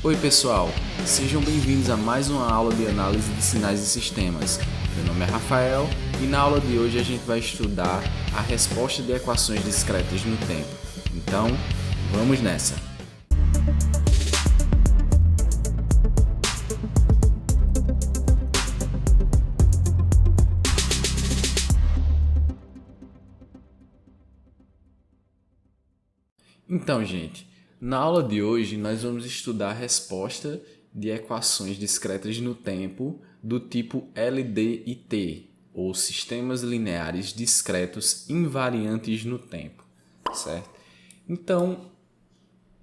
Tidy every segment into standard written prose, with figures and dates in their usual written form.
Oi pessoal, sejam bem-vindos a mais uma aula de análise de sinais e sistemas. Meu nome é Rafael e na aula de hoje a gente vai estudar a resposta de equações discretas no tempo. Então, vamos nessa! Então, gente, na aula de hoje nós vamos estudar a resposta de equações discretas no tempo do tipo LD e T, ou sistemas lineares discretos invariantes no tempo, certo? Então,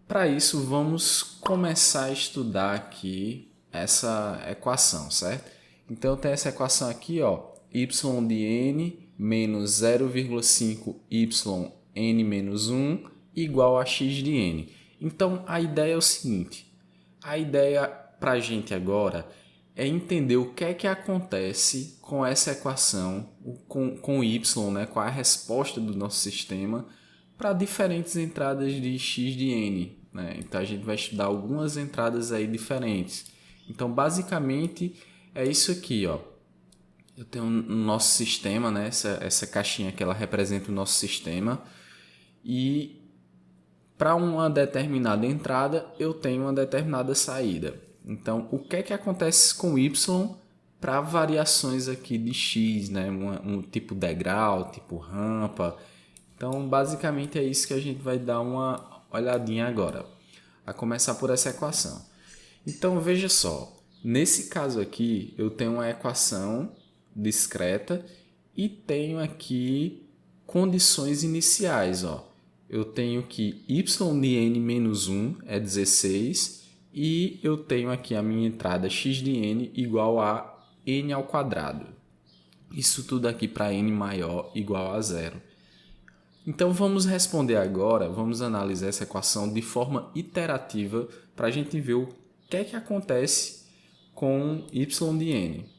para isso vamos começar a estudar aqui essa equação, certo? Então, eu tenho essa equação aqui, ó, y de n menos 0,5 yn menos 1 igual a x de n. Então, a ideia é o seguinte, a ideia para a gente agora é entender o que é que acontece com essa equação, com y, né, com a resposta do nosso sistema para diferentes entradas de x de n. Né? Então, a gente vai estudar algumas entradas aí diferentes. Então, basicamente, é isso aqui, ó. Eu tenho um nosso sistema, né? Essa caixinha que ela representa o nosso sistema. E para uma determinada entrada, eu tenho uma determinada saída. Então, o que é que acontece com y para variações aqui de x, né? Um tipo degrau, tipo rampa. Então, basicamente é isso que a gente vai dar uma olhadinha agora. A começar por essa equação. Então, veja só. Nesse caso aqui, eu tenho uma equação discreta e tenho aqui condições iniciais, ó. Eu tenho que y de n menos 1 é 16 e eu tenho aqui a minha entrada x de n igual a n ao quadrado. Isso tudo aqui para n maior igual a 0. Então vamos responder agora, vamos analisar essa equação de forma iterativa para a gente ver o que é que acontece com y de n.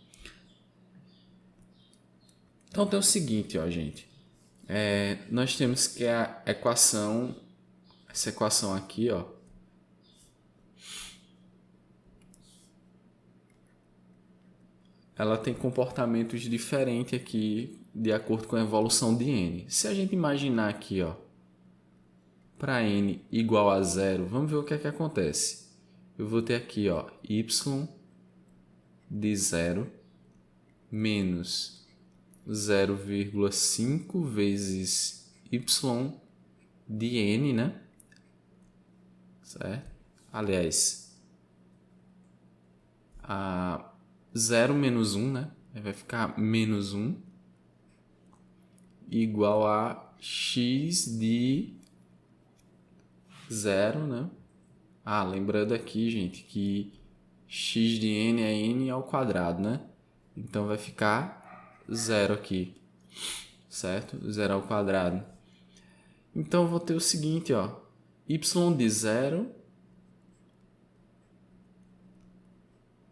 Então tem o seguinte, ó, gente. Nós temos que a equação, essa equação aqui, ó, ela tem comportamentos diferentes aqui de acordo com a evolução de n. Se a gente imaginar aqui, ó, para n igual a 0, vamos ver o que é que acontece. Eu vou ter aqui, ó, y de 0 menos 0,5 vezes y de n, né? Certo? Aliás, a 0 menos 1, né? Vai ficar menos 1 igual a x de 0, né? Lembrando aqui, gente, que x de n é n ao quadrado, né? Então vai ficar 0 aqui, certo? 0 ao quadrado. Então eu vou ter o seguinte, ó, y de 0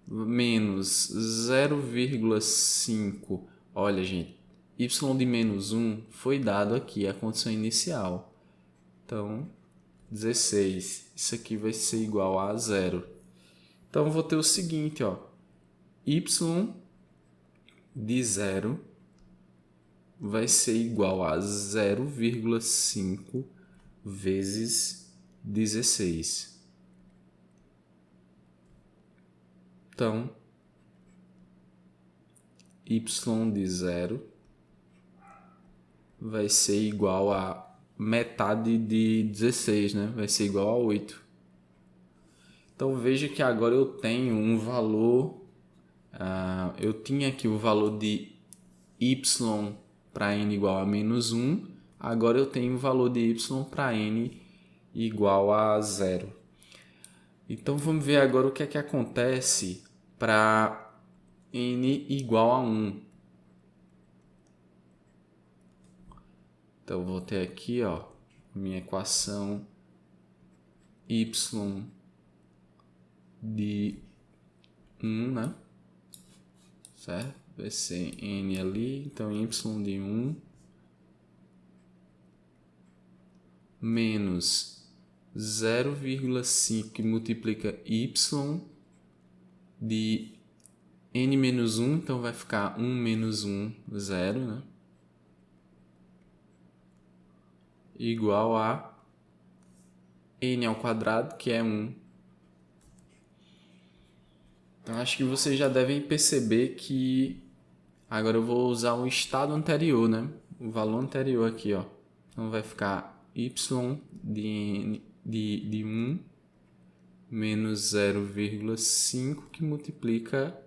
menos 0,5. Olha, gente, y de menos 1 foi dado aqui, a condição inicial. Então, 16. Isso aqui vai ser igual a 0. Então, eu vou ter o seguinte, ó, y de 0 vai ser igual a 0,5 vezes 16. Então, y de 0 vai ser igual a metade de 16, né? Vai ser igual a 8. Então, veja que agora eu tenho um valor, eu tinha aqui o valor de y para n igual a menos 1, agora eu tenho o valor de y para n igual a 0. Então, vamos ver agora o que é que acontece para n igual a 1. Então, eu vou ter aqui, ó, minha equação y de 1, né? Certo? Vai ser n ali, então y de 1 menos 0,5 que multiplica y de n menos 1, então vai ficar 1 menos 1, 0, né? Igual a n ao quadrado, que é 1. Então, acho que vocês já devem perceber que agora eu vou usar o estado anterior, né? O valor anterior aqui, ó. Então, vai ficar y de 1 menos 0,5 que multiplica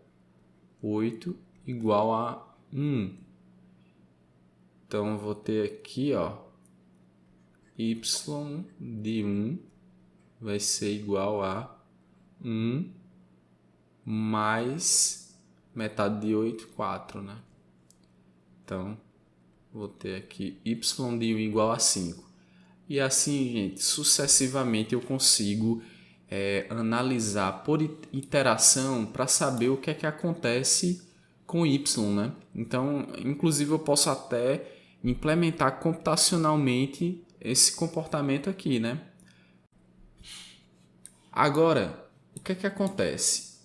8 igual a 1. Então, eu vou ter aqui, ó, y de 1 vai ser igual a 1 mais metade de 8, 4, né? Então, vou ter aqui y de 1 igual a 5. E assim, gente, sucessivamente eu consigo analisar por iteração para saber o que é que acontece com y, né? Então, inclusive eu posso até implementar computacionalmente esse comportamento aqui, né? Agora, o que é que acontece?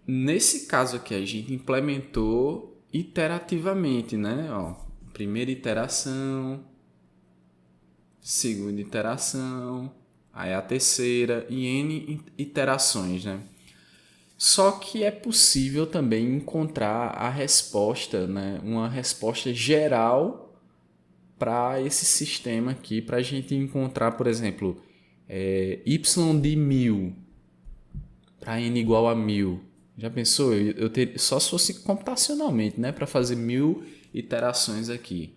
Nesse caso aqui, a gente implementou iterativamente, né? Ó, primeira iteração, segunda iteração, aí a terceira e n iterações, né? Só que é possível também encontrar a resposta, né? Uma resposta geral para esse sistema aqui, para a gente encontrar, por exemplo, y de 1000 para n igual a 1000. Já pensou? Só se fosse computacionalmente, né? Para fazer 1000 iterações aqui.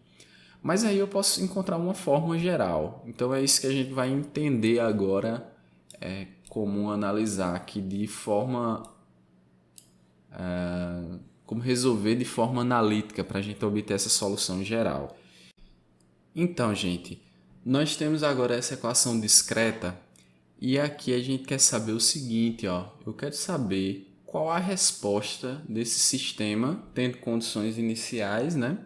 Mas aí eu posso encontrar uma fórmula geral. Então é isso que a gente vai entender agora, como analisar aqui de forma... como resolver de forma analítica para a gente obter essa solução geral. Então, gente, nós temos agora essa equação discreta e aqui a gente quer saber o seguinte, ó. Eu quero saber qual a resposta desse sistema, tendo condições iniciais, né?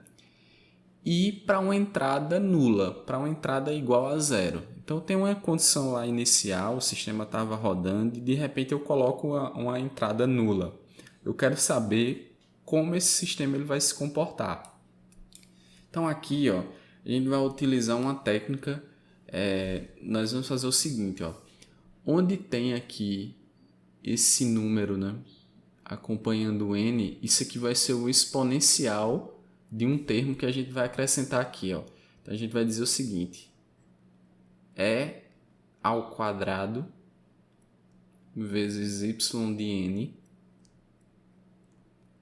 E para uma entrada nula, para uma entrada igual a 0. Então, tem uma condição lá inicial, o sistema estava rodando e de repente eu coloco uma entrada nula. Eu quero saber como esse sistema ele vai se comportar. Então, aqui, ó, a gente vai utilizar uma técnica, nós vamos fazer o seguinte, ó. Onde tem aqui esse número, né, acompanhando o n, isso aqui vai ser o exponencial de um termo que a gente vai acrescentar aqui, ó. Então, a gente vai dizer o seguinte, e ao quadrado vezes y de n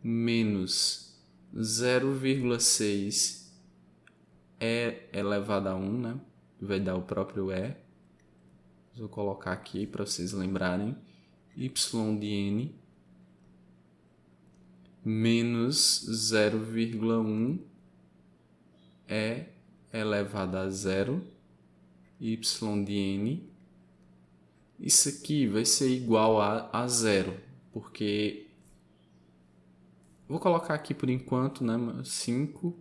menos 0,6 e elevado a 1, né? Vai dar o próprio e. Vou colocar aqui para vocês lembrarem. Y de n menos 0,1 e elevado a 0 y de n. Isso aqui vai ser igual a 0, porque vou colocar aqui por enquanto, né, 5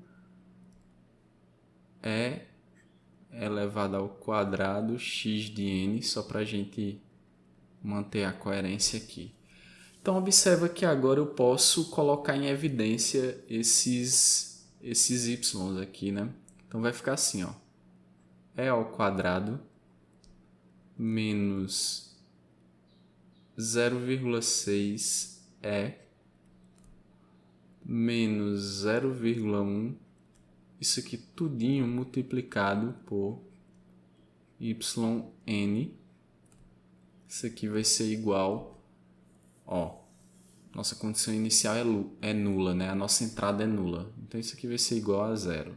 é elevado ao quadrado x de n, só para a gente manter a coerência aqui. Então, observa que agora eu posso colocar em evidência esses y aqui, né? Então, vai ficar assim, ó. E ao quadrado menos 0,6 e menos 0,1, isso aqui tudinho multiplicado por yn. Isso aqui vai ser igual, ó, nossa condição inicial é nula, né? A nossa entrada é nula. Então, isso aqui vai ser igual a 0.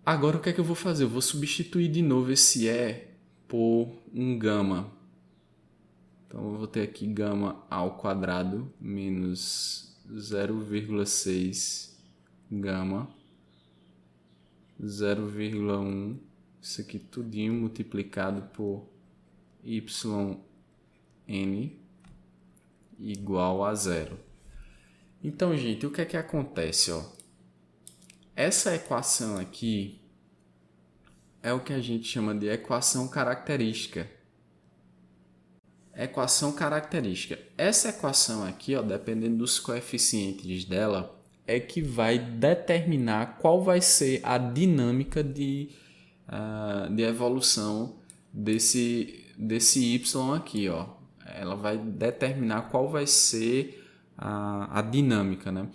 Agora, o que é que eu vou fazer? Eu vou substituir de novo esse e por um gama. Então, eu vou ter aqui gama ao quadrado menos 0,6 gama 0,1, isso aqui tudinho multiplicado por yn igual a 0. Então, gente, o que é que acontece, ó? Essa equação aqui, é o que a gente chama de equação característica. Equação característica. Essa equação aqui, ó, dependendo dos coeficientes dela, é que vai determinar qual vai ser a dinâmica de evolução desse y aqui, ó. Ela vai determinar qual vai ser a dinâmica, né?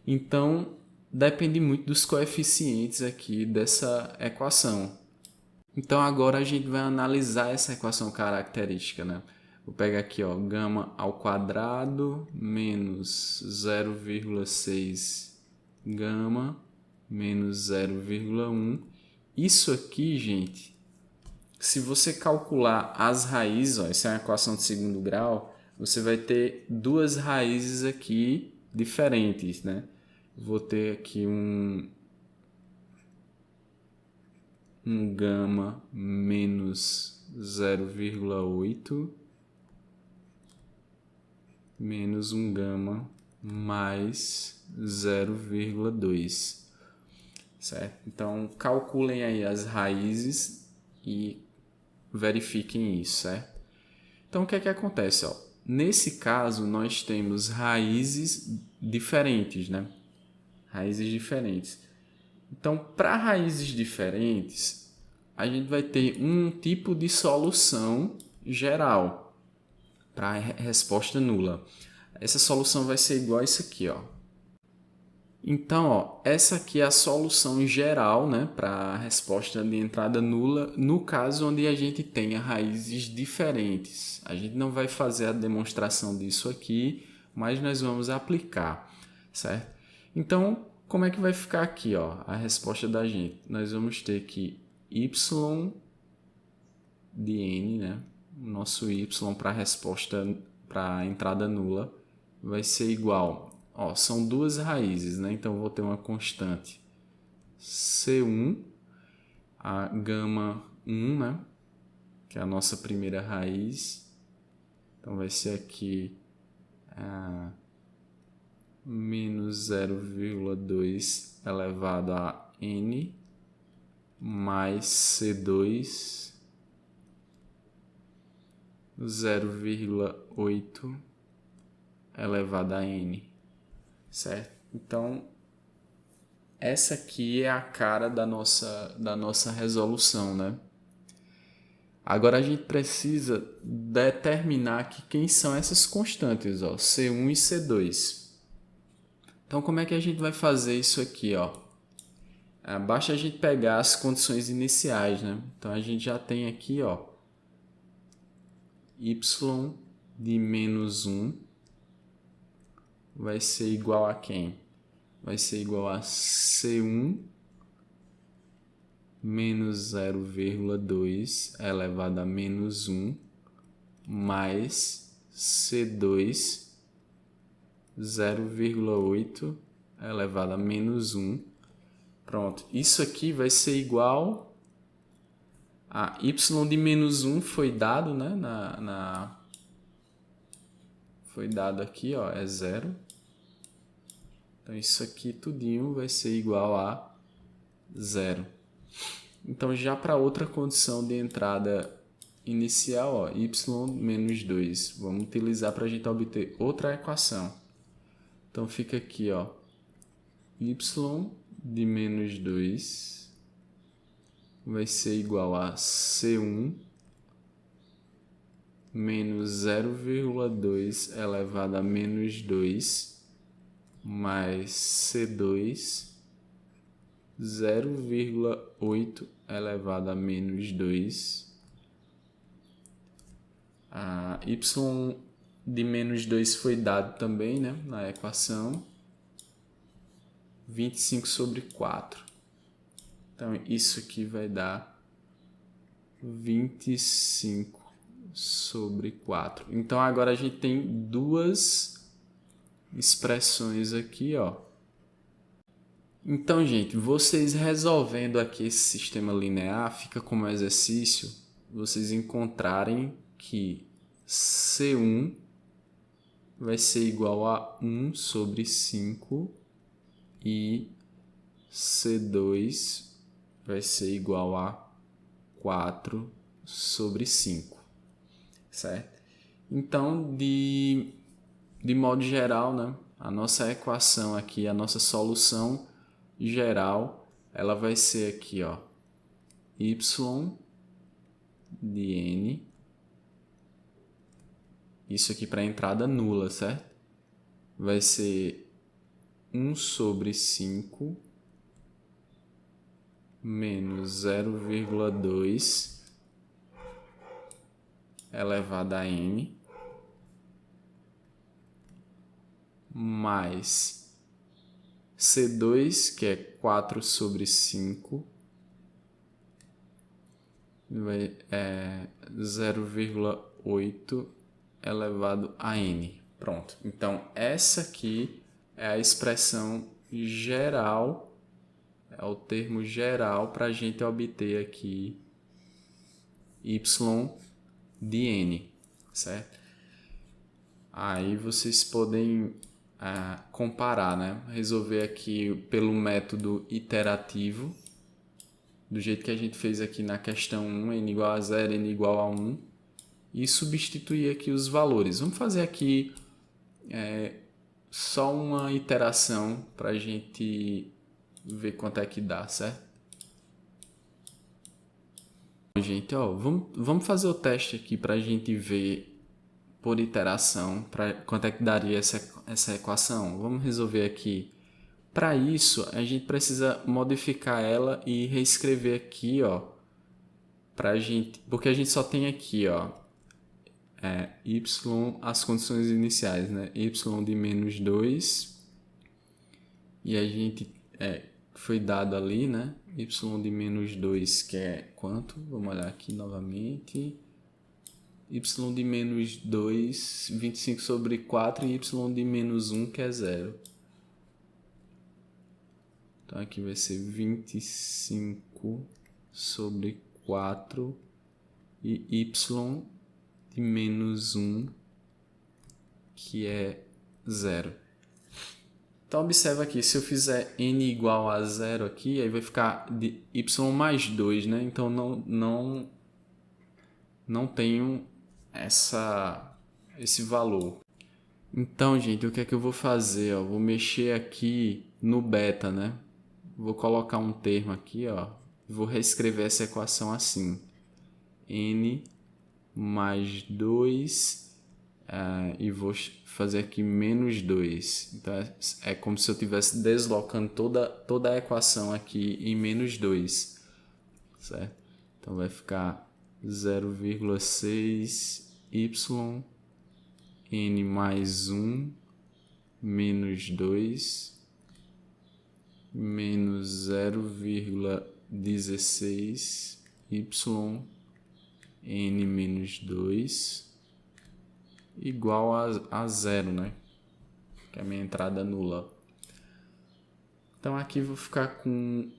Então, depende muito dos coeficientes aqui dessa equação. Então, agora a gente vai analisar essa equação característica, né? Vou pegar aqui, ó, gama ao quadrado menos 0,6 gama menos 0,1. Isso aqui, gente, se você calcular as raízes, ó, essa é uma equação de segundo grau, você vai ter duas raízes aqui diferentes, né? Vou ter aqui um gama menos 0,8 menos um gama mais 0,2, certo? Então, calculem aí as raízes e verifiquem isso, certo? Então, o que é que acontece? Ó? Nesse caso, nós temos raízes diferentes, né? Raízes diferentes. Então, para raízes diferentes, a gente vai ter um tipo de solução geral para a resposta nula. Essa solução vai ser igual a isso aqui, ó. Então, ó, essa aqui é a solução geral, né, para a resposta de entrada nula, no caso onde a gente tenha raízes diferentes. A gente não vai fazer a demonstração disso aqui, mas nós vamos aplicar, certo? Então, como é que vai ficar aqui, ó, a resposta da gente? Nós vamos ter que y de n, né? Nosso y para a resposta, para a entrada nula, vai ser igual. Ó, são duas raízes, né? Então, vou ter uma constante C1, a gama 1, né? Que é a nossa primeira raiz. Então, vai ser aqui menos 0,2 elevado a n mais C2 0,8 elevado a n, certo? Então, essa aqui é a cara da nossa resolução, né? Agora a gente precisa determinar aqui quem são essas constantes, ó, C1 e C2. Então, como é que a gente vai fazer isso aqui, ó? Basta a gente pegar as condições iniciais, né? Então, a gente já tem aqui, ó, y de menos 1 vai ser igual a quem? Vai ser igual a C1 menos 0,2 elevado a menos 1 mais C2 0,8 elevado a menos 1. Pronto, isso aqui vai ser igual a y de menos 1 foi dado, né? Foi dado aqui, ó, é 0. Então, isso aqui tudinho vai ser igual a 0. Então, já para outra condição de entrada inicial, ó, y menos 2. Vamos utilizar para a gente obter outra equação. Então, fica aqui, ó, y de menos 2 vai ser igual a C1 menos 0,2 elevado a menos 2 mais C2 0,8 elevado a menos 2. A y de menos 2 foi dado também, né, na equação. 25 sobre 4. Então, isso aqui vai dar 25 sobre 4. Então, agora a gente tem duas expressões aqui, ó. Então, gente, vocês resolvendo aqui esse sistema linear, fica como exercício vocês encontrarem que C1 vai ser igual a 1 sobre 5 e C2 vai ser igual a 4 sobre 5, certo? Então, de modo geral, né, a nossa equação aqui, a nossa solução geral, ela vai ser aqui, ó, y de n, isso aqui para entrada nula, certo? Vai ser 1 sobre 5 menos 0,2 elevado a n mais C2, que é 4 sobre 5, 0,8 elevado a n. Pronto. Então, essa aqui é a expressão geral, é o termo geral para a gente obter aqui y de n, certo? Aí vocês podem comparar, né? Resolver aqui pelo método iterativo, do jeito que a gente fez aqui na questão 1, n igual a 0, n igual a 1, e substituir aqui os valores. Vamos fazer aqui só uma iteração para a gente ver quanto é que dá, certo? Gente, ó, vamos fazer o teste aqui para a gente ver por iteração quanto é que daria essa equação. Vamos resolver aqui. Para isso, a gente precisa modificar ela e reescrever aqui, ó, pra gente, porque a gente só tem aqui, ó, y, as condições iniciais, né? Y de menos 2, e a gente, foi dado ali, né? Y de menos 2, que é quanto? Vamos olhar aqui novamente. Y de menos 2, 25 sobre 4, e y de menos 1, que é 0. Então, aqui vai ser 25 sobre 4 e y de menos 1, que é 0. Então, observa aqui, se eu fizer n igual a 0 aqui, aí vai ficar de y mais 2, né? Então, não tenho esse valor. Então, gente, o que é que eu vou fazer? Ó? Vou mexer aqui no beta, né? Vou colocar um termo aqui, ó. Vou reescrever essa equação assim. N mais 2 e vou fazer aqui menos 2. Então, é como se eu estivesse deslocando toda a equação aqui em menos 2. Certo? Então, vai ficar 0,6 y n mais 1 menos 2 menos 0,16 y n menos 2 igual a 0, né? Que é a minha entrada nula. Então aqui vou ficar com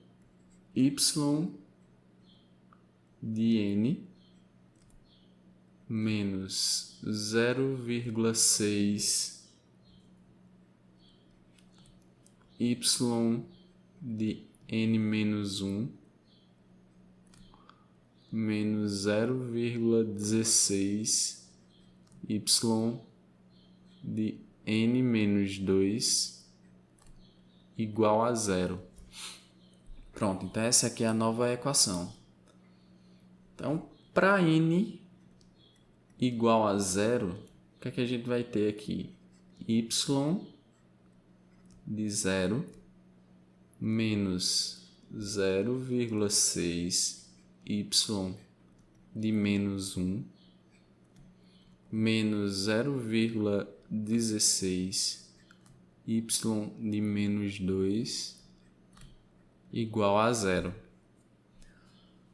y de n menos 0,6 y de n menos 1 menos 0,16 y de n menos 2 igual a 0. Pronto, então essa aqui é a nova equação. Então, para n igual a 0, o que é que a gente vai ter aqui? Y de 0 menos 0,6 y de menos 1 menos 0,16 y de menos 2 igual a 0.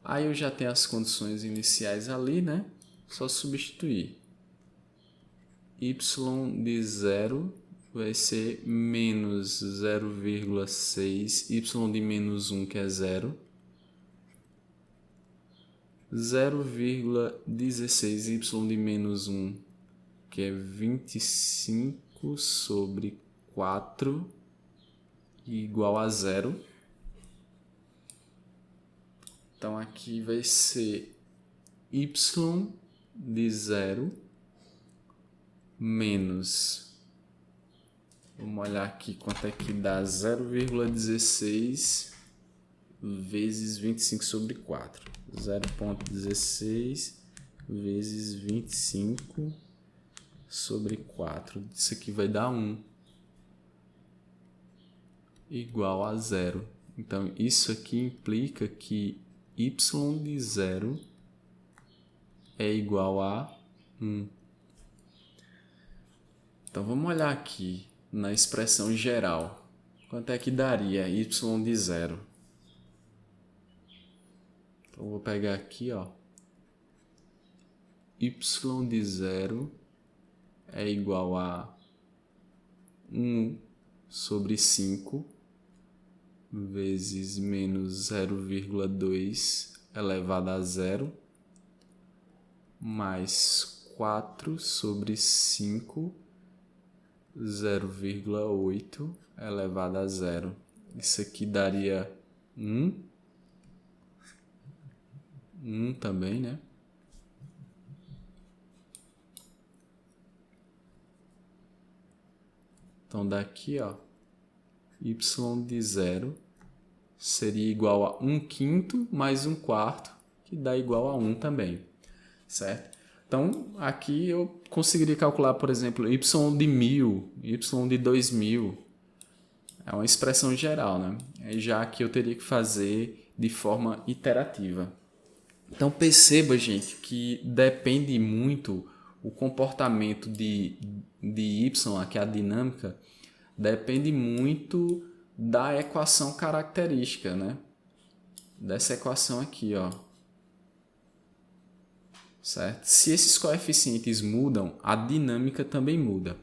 Aí eu já tenho as condições iniciais ali, né? Só substituir. Y de 0 vai ser menos 0,6 y de menos 1, que é 0. 0,16 y de menos 1, que é 25 sobre 4, igual a 0. Então aqui vai ser y de 0 menos, vamos olhar aqui quanto é que dá, 0,16 vezes 25 sobre 4. 0,16 vezes 25 sobre 4. Isso aqui vai dar 1. Igual a 0. Então, isso aqui implica que y de 0 é igual a 1. Então, vamos olhar aqui na expressão geral. Quanto é que daria y de 0? Então, vou pegar aqui, ó. Y de 0 é igual a 1 sobre 5 vezes menos 0,2 elevado a 0 mais 4 sobre 5, 0,8 elevado a 0. Isso aqui daria 1 também, né? Então, daqui, ó, y de 0 seria igual a 1/5 mais 1/4, que dá igual a 1 também, certo? Então, aqui eu conseguiria calcular, por exemplo, y de 1000, y de 2000. É uma expressão geral, né? Já que eu teria que fazer de forma iterativa. Então, perceba, gente, que depende muito o comportamento de y, aqui a dinâmica, depende muito da equação característica, né? Dessa equação aqui, ó. Certo? Se esses coeficientes mudam, a dinâmica também muda.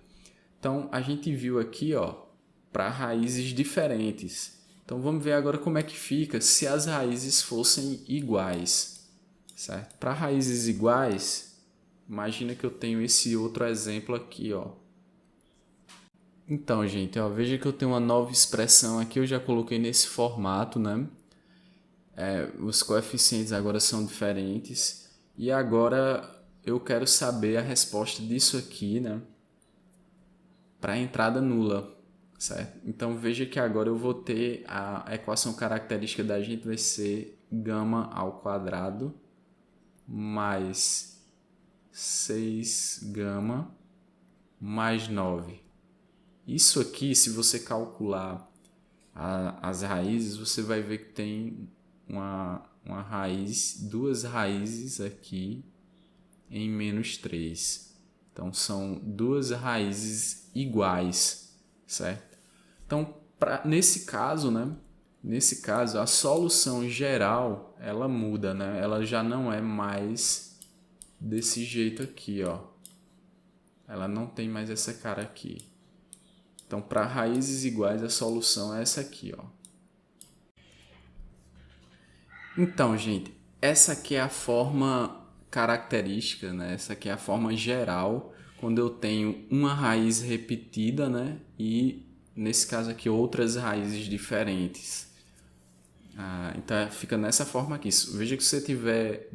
Então, a gente viu aqui, ó, para raízes diferentes. Então, vamos ver agora como é que fica se as raízes fossem iguais. Certo? Para raízes iguais, imagina que eu tenho esse outro exemplo aqui, ó. Então, gente, ó, veja que eu tenho uma nova expressão aqui, eu já coloquei nesse formato, né? Os coeficientes agora são diferentes. E agora eu quero saber a resposta disso aqui, né? Para a entrada nula, certo? Então, veja que agora eu vou ter a equação característica da gente vai ser gama ao quadrado mais 6 gama mais 9. Isso aqui, se você calcular as raízes, você vai ver que tem uma raiz, duas raízes aqui em menos 3. Então, são duas raízes iguais, certo? Então, nesse caso, né? Nesse caso, a solução geral, ela muda, né? Ela já não é mais desse jeito aqui, ó. Ela não tem mais essa cara aqui. Então, para raízes iguais, a solução é essa aqui, ó. Então, gente, essa aqui é a forma característica, né? Essa aqui é a forma geral, quando eu tenho uma raiz repetida, né? E, nesse caso aqui, outras raízes diferentes. Então, fica nessa forma aqui. Veja que se você tiver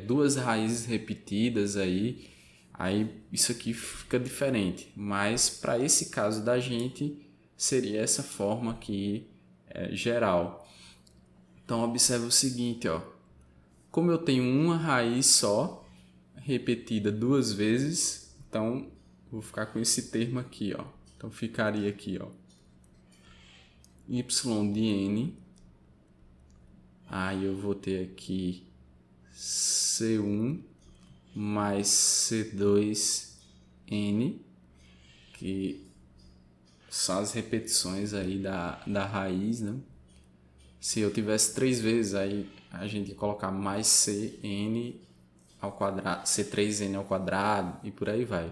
duas raízes repetidas aí isso aqui fica diferente. Mas, para esse caso da gente, seria essa forma aqui geral. Então, observe o seguinte, ó. Como eu tenho uma raiz só, repetida duas vezes, então, vou ficar com esse termo aqui, ó. Então, ficaria aqui, ó. Y de n. Aí eu vou ter aqui C1 mais C2n, que são as repetições aí da raiz, né? Se eu tivesse 3 vezes, aí a gente ia colocar mais Cn ao quadrado, C3n ao quadrado e por aí vai.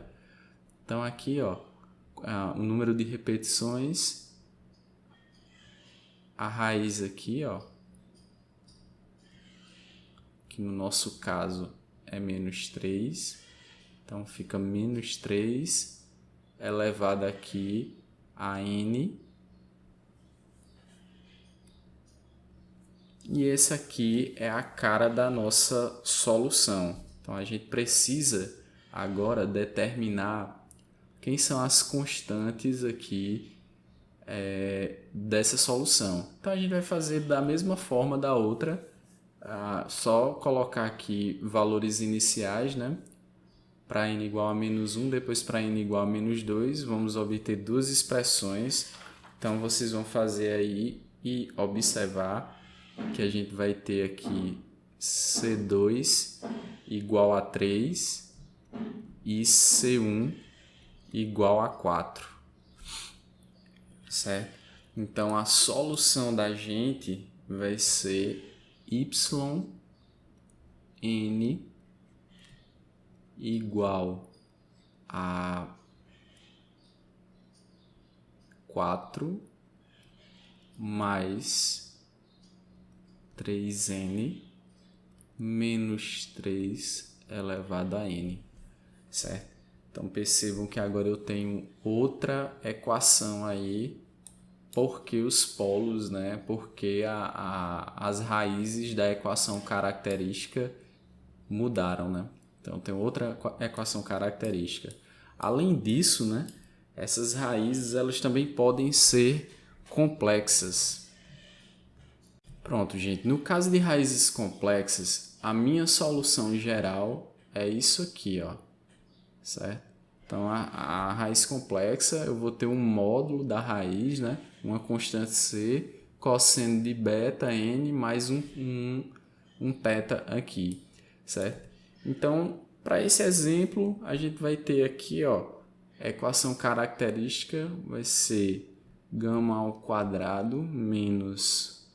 Então aqui, ó, o número de repetições, a raiz aqui, ó, que no nosso caso é menos 3, então fica menos 3 elevado aqui a n E esse aqui é a cara da nossa solução. Então a gente precisa agora determinar quem são as constantes aqui dessa solução. Então a gente vai fazer da mesma forma da outra, só colocar aqui valores iniciais, né? Para n igual a menos 1, depois para n igual a menos 2, vamos obter duas expressões. Então vocês vão fazer aí e observar que a gente vai ter aqui C2 igual a 3 e C1 igual a 4, certo? Então a solução da gente vai ser yn igual a 4 mais 3n menos 3 elevado a n, certo? Então percebam que agora eu tenho outra equação aí, porque os polos, né? Porque as raízes da equação característica mudaram, né? Então tem outra equação característica. Além disso, né? Essas raízes elas também podem ser complexas. Pronto, gente. No caso de raízes complexas, a minha solução geral é isso aqui, ó. Certo? Então, a raiz complexa, eu vou ter um módulo da raiz, né? Uma constante c, cosseno de beta n mais um θ aqui, certo? Então, para esse exemplo, a gente vai ter aqui, ó, a equação característica vai ser gama ao quadrado menos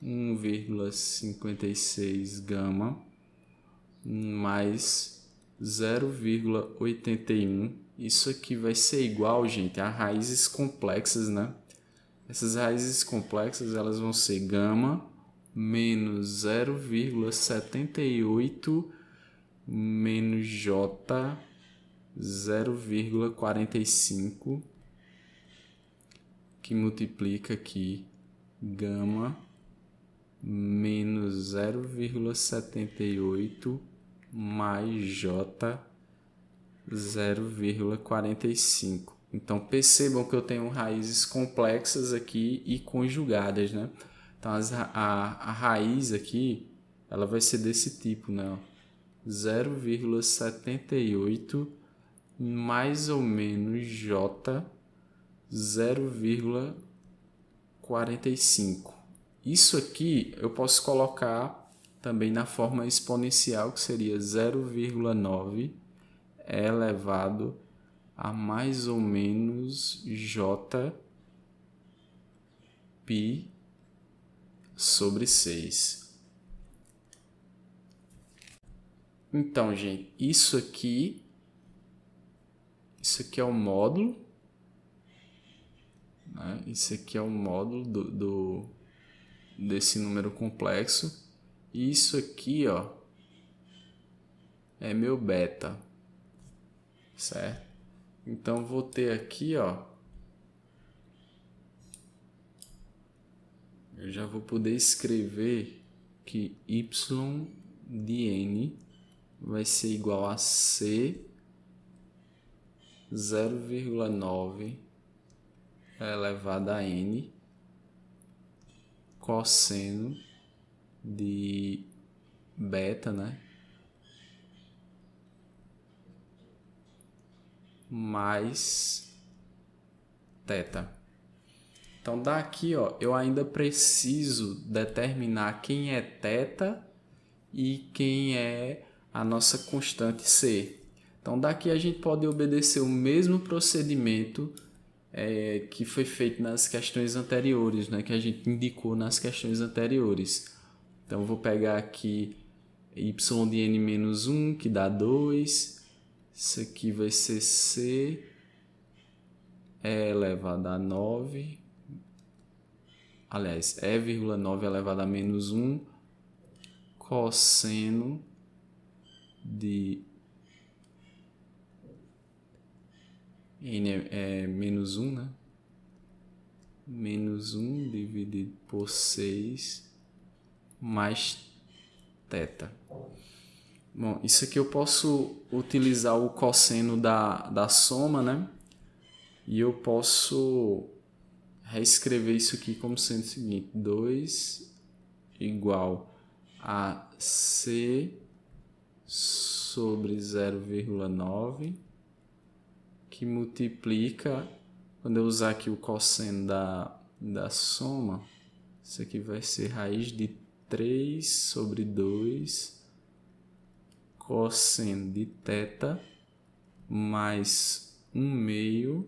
1,56 gama mais 0,81. Isso aqui vai ser igual, gente, a raízes complexas, né? Essas raízes complexas elas vão ser gama menos 0,78 menos j 0,45, que multiplica aqui gama menos 0,78 mais j 0,45. Então percebam que eu tenho raízes complexas aqui e conjugadas, né? Então a raiz aqui ela vai ser desse tipo, né? 0,78 mais ou menos j 0,45. Isso aqui eu posso colocar também na forma exponencial, que seria 0,9 elevado a mais ou menos j π sobre 6. Então, gente, isso aqui é o módulo, né? Isso aqui é o módulo desse número complexo. E isso aqui, ó, é meu beta, certo? Então vou ter aqui, ó, eu já vou poder escrever que y de n vai ser igual a c 0,9 elevado a n cosseno de beta, né? Mais θ. Então daqui, ó, eu ainda preciso determinar quem é θ e quem é a nossa constante c. Então daqui a gente pode obedecer o mesmo procedimento que foi feito nas questões anteriores, né, que a gente indicou nas questões anteriores. Então eu vou pegar aqui y de n menos 1, que dá 2. Isso aqui vai ser c elevado a 9. Aliás, e,9 elevado a menos 1 cosseno de n é menos 1, né? Menos 1 dividido por 6 mais θ. Bom, isso aqui eu posso utilizar o cosseno da soma, né? E eu posso reescrever isso aqui como sendo o seguinte: 2 igual a C sobre 0,9, que multiplica, quando eu usar aqui o cosseno da soma, isso aqui vai ser raiz de 3 sobre 2 cosseno de θ mais 1/2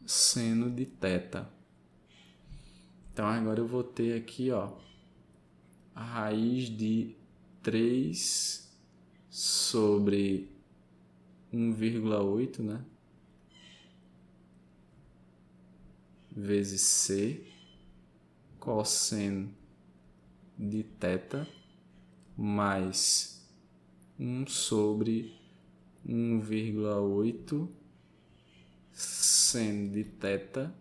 seno de θ. Então agora eu vou ter aqui, ó, a raiz de 3 sobre 1,8, né? Vezes C cosseno de θ mais 1 sobre 1,8 seno de θ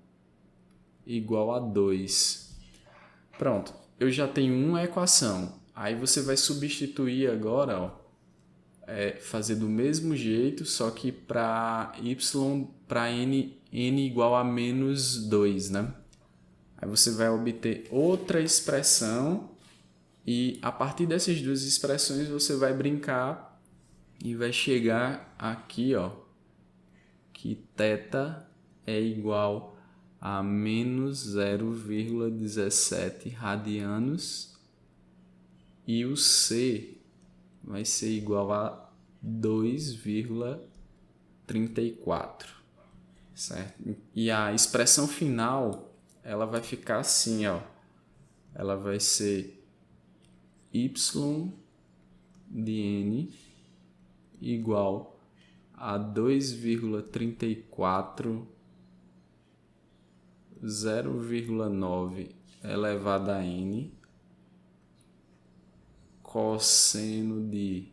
igual a 2. Pronto, eu já tenho uma equação. Aí você vai substituir agora, ó, fazer do mesmo jeito, só que para y, para n igual a menos 2, né? Aí você vai obter outra expressão e a partir dessas duas expressões você vai brincar e vai chegar aqui, ó, que θ é igual a menos 0,17 radianos e o C vai ser igual a 2,34, certo? E a expressão final, ela vai ficar assim, ó. Ela vai ser y de n igual a 2,34 0,9 elevado a n cosseno de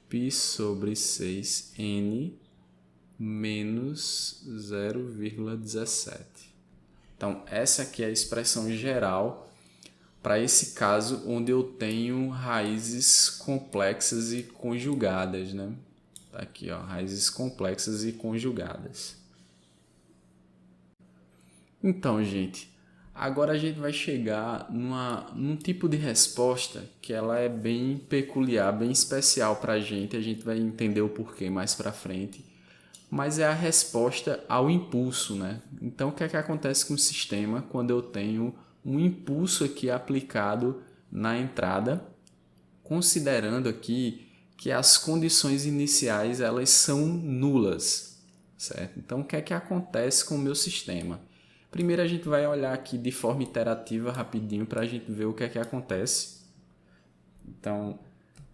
π sobre 6n menos 0,17. Então, essa aqui é a expressão geral para esse caso onde eu tenho raízes complexas e conjugadas, né? Tá aqui, ó, raízes complexas e conjugadas. Então, gente, agora a gente vai chegar num tipo de resposta que ela é bem peculiar, bem especial para a gente vai entender o porquê mais para frente, mas é a resposta ao impulso, né? Então, o que é que acontece com o sistema quando eu tenho um impulso aqui aplicado na entrada, considerando aqui que as condições iniciais elas são nulas, certo? Então, o que é que acontece com o meu sistema? Primeiro a gente vai olhar aqui de forma iterativa rapidinho para a gente ver o que é que acontece. Então,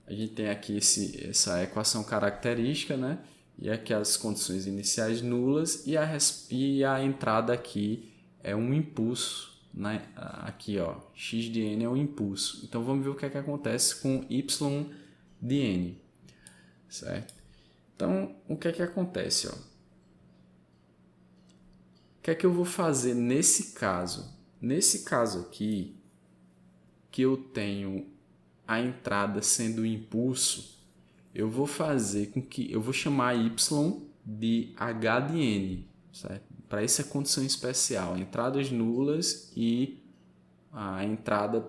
a gente tem aqui essa equação característica, né? E aqui as condições iniciais nulas e a entrada aqui é um impulso, né? Aqui, ó, x de n é um impulso. Então, vamos ver o que é que acontece com y de n, certo? Então, o que é que acontece, ó? O que é que eu vou fazer nesse caso? Nesse caso aqui, que eu tenho a entrada sendo o impulso, eu vou fazer com que eu vou chamar y de h de n, certo? Para essa condição especial, entradas nulas e a entrada,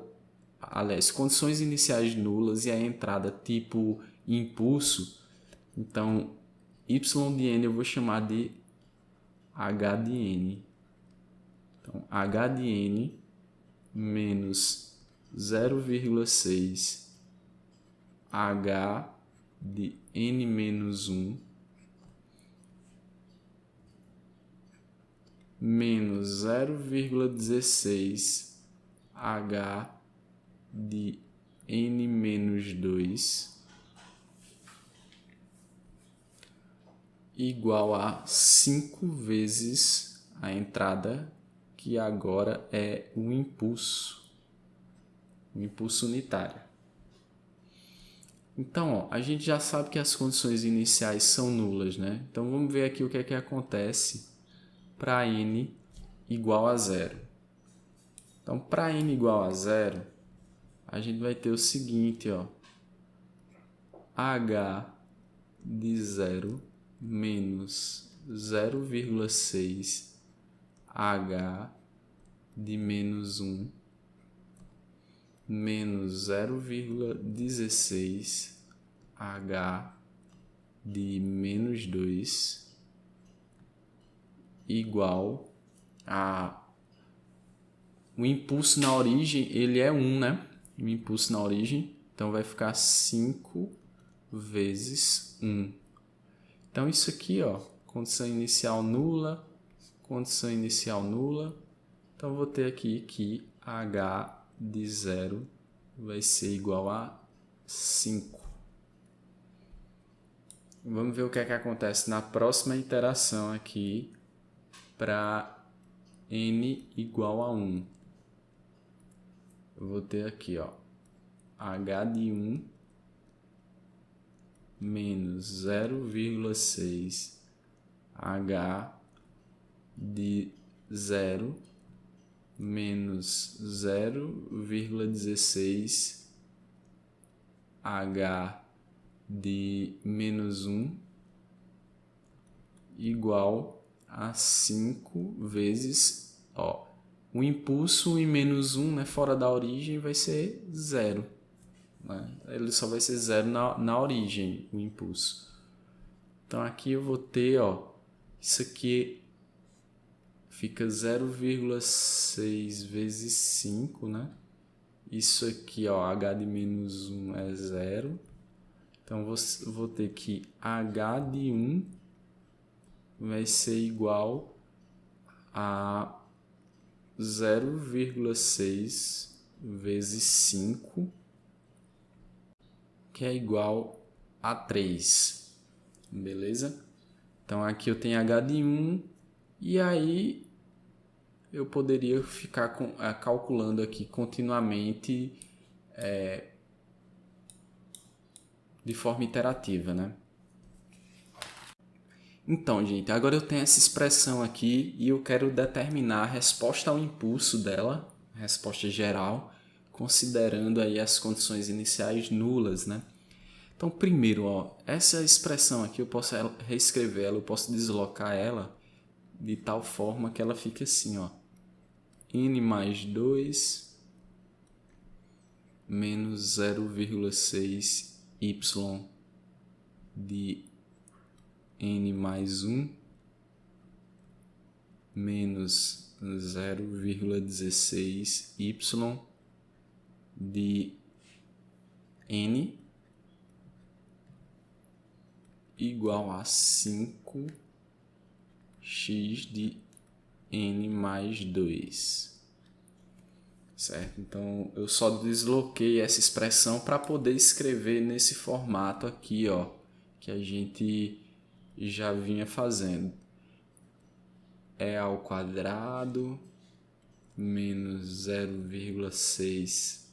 aliás, condições iniciais nulas e a entrada tipo impulso. Então, y de n eu vou chamar de h de n. Então, h de n menos 0,6 h de n menos 1 menos 0,16 h de n menos 2 igual a 5 vezes a entrada, que agora é o impulso unitário. Então, ó, a gente já sabe que as condições iniciais são nulas, né? Então, vamos ver aqui o que é que acontece para n igual a 0. Então, para n igual a 0, a gente vai ter o seguinte, ó. h de 0 menos 0,6 h de menos 1 menos 0,16 h de menos 2 igual a... O impulso na origem, ele é 1, né? O impulso na origem, então vai ficar 5 vezes 1. Então, isso aqui, ó, condição inicial nula, condição inicial nula. Então, eu vou ter aqui que h de 0 vai ser igual a 5. Vamos ver o que é que acontece na próxima iteração aqui para n igual a 1. Eu vou ter aqui, ó, h de 1 menos 0,6 h de 0 menos 0,16 h de menos 1 igual a 5 vezes, ó, o impulso em menos 1, né, fora da origem, vai ser 0. Né? Ele só vai ser 0 na origem, o impulso. Então, aqui eu vou ter, ó, isso aqui fica 0,6 vezes 5, né? Isso aqui, ó, h de menos 1 é 0. Então, vou ter que h de 1 vai ser igual a 0,6 vezes 5, que é igual a 3. Beleza? Então, aqui eu tenho h de 1 e aí eu poderia ficar calculando aqui continuamente de forma iterativa, né? Então, gente, agora eu tenho essa expressão aqui e eu quero determinar a resposta ao impulso dela, a resposta geral, considerando aí as condições iniciais nulas, né? Então, primeiro, ó, essa expressão aqui eu posso reescrever ela, eu posso deslocar ela de tal forma que ela fique assim, ó. N mais 2 menos 0,6 y de n mais 1 menos 0,16 y de n igual a 5x de n mais 2. Certo? Então, eu só desloquei essa expressão para poder escrever nesse formato aqui, ó, que a gente já vinha fazendo. E ao quadrado menos 0,6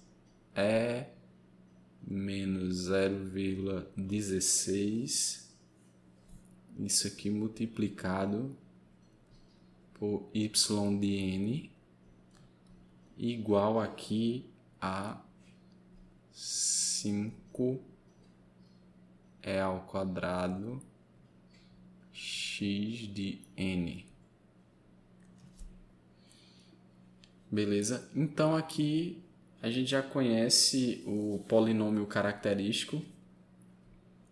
E menos 0,16. Isso aqui multiplicado por y de n igual aqui a 5 E ao quadrado x de n. Beleza? Então aqui a gente já conhece o polinômio característico,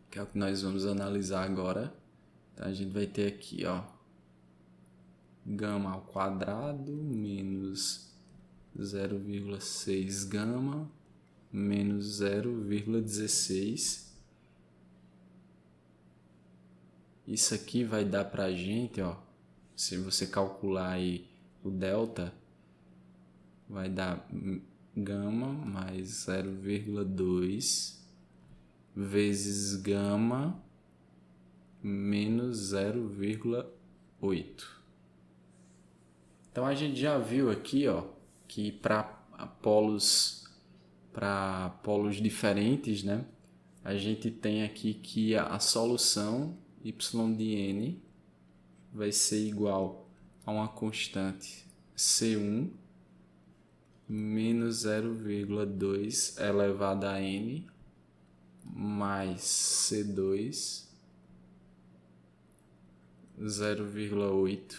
que é o que nós vamos analisar agora. Então a gente vai ter aqui, ó, gama ao quadrado menos 0,6 gama menos 0,16. Isso aqui vai dar pra gente, ó, se você calcular aí o delta, vai dar gama mais 0,2 vezes gama menos 0,8. Então a gente já viu aqui, ó, que para polos diferentes, né, a gente tem aqui que a solução y de n vai ser igual a uma constante C1 menos 0,2 elevado a n mais C2 0,8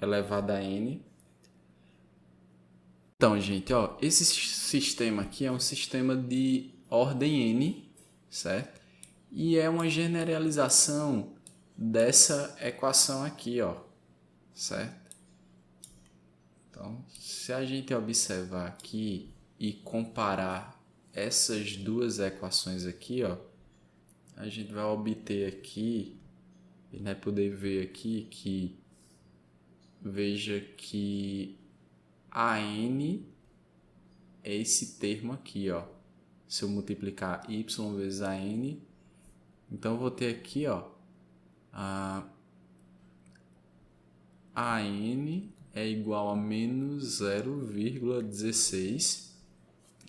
elevado a n. Então, gente, ó, esse sistema aqui é um sistema de ordem n, certo? E é uma generalização dessa equação aqui, ó, certo? Então, se a gente observar aqui e comparar essas duas equações aqui, ó, a gente vai obter aqui, e vai poder ver aqui que, veja que AN é esse termo aqui, ó. Se eu multiplicar y vezes AN, então eu vou ter aqui, ó, a AN é igual a menos 0,16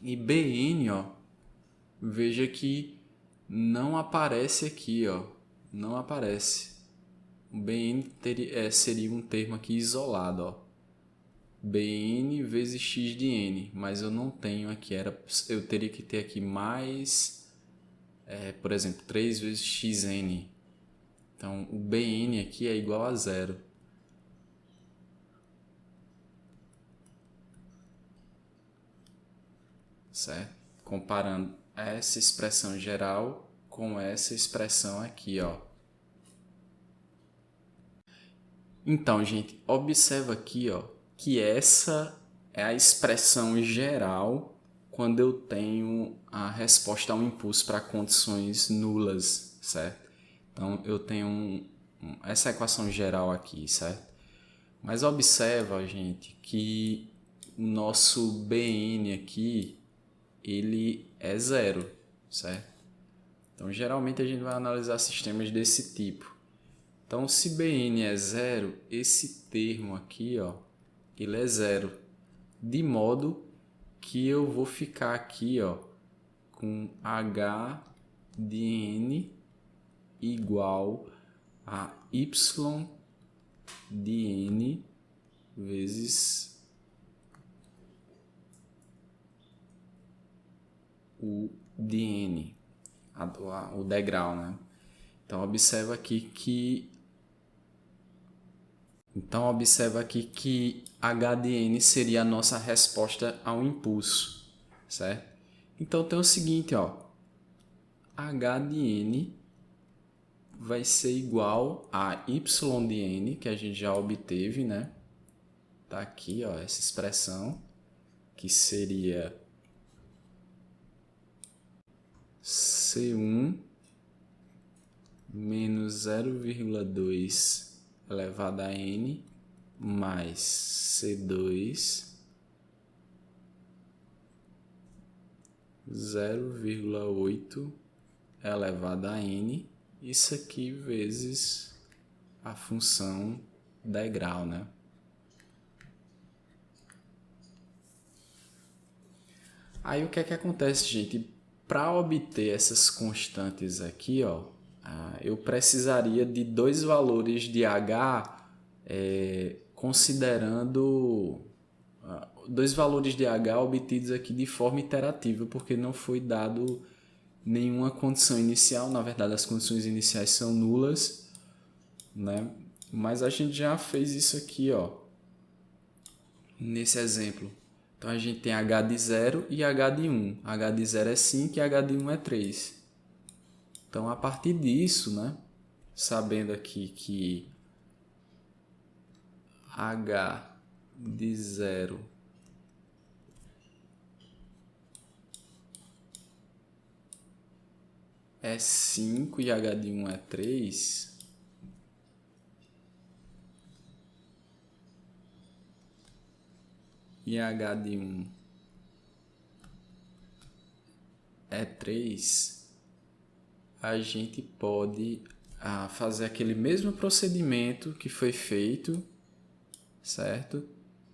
e BN, ó, veja que não aparece aqui, ó, não aparece. O BN seria um termo aqui isolado, ó, BN vezes x de n, mas eu não tenho aqui, eu teria que ter aqui mais, por exemplo, 3 vezes xn. Então, o BN aqui é igual a zero. Certo? Comparando essa expressão geral com essa expressão aqui, ó. Então, gente, observa aqui, ó, que essa é a expressão geral quando eu tenho a resposta ao impulso para condições nulas, certo? Então, eu tenho essa equação geral aqui, certo? Mas observa, gente, que o nosso Bn aqui, ele é zero, certo? Então, geralmente a gente vai analisar sistemas desse tipo. Então, se Bn é zero, esse termo aqui, ó, ele é zero. De modo que eu vou ficar aqui, ó, com H de n igual a y de n vezes o de n, o degrau, né? Então, observa aqui que H de n seria a nossa resposta ao impulso, certo? Então, tem o seguinte, ó, H de n vai ser igual a y de n, que a gente já obteve, né? Tá aqui, ó, essa expressão, que seria C1 menos 0,2 elevado a n mais C2 0,8 elevado a n, isso aqui vezes a função degrau, né? Aí o que é que acontece, gente? Para obter essas constantes aqui, ó, eu precisaria de dois valores de H, considerando dois valores de H obtidos aqui de forma iterativa, porque não foi dado nenhuma condição inicial. Na verdade, as condições iniciais são nulas, né? Mas a gente já fez isso aqui, ó, nesse exemplo. Então, a gente tem H de 0 e H de 1. H de 0 é 5 e H de 1 é 3. Então, a partir disso, né, sabendo aqui que H de 0 é 5 e H de 1 é 3, e H de 1 é 3, a gente pode fazer aquele mesmo procedimento que foi feito, certo?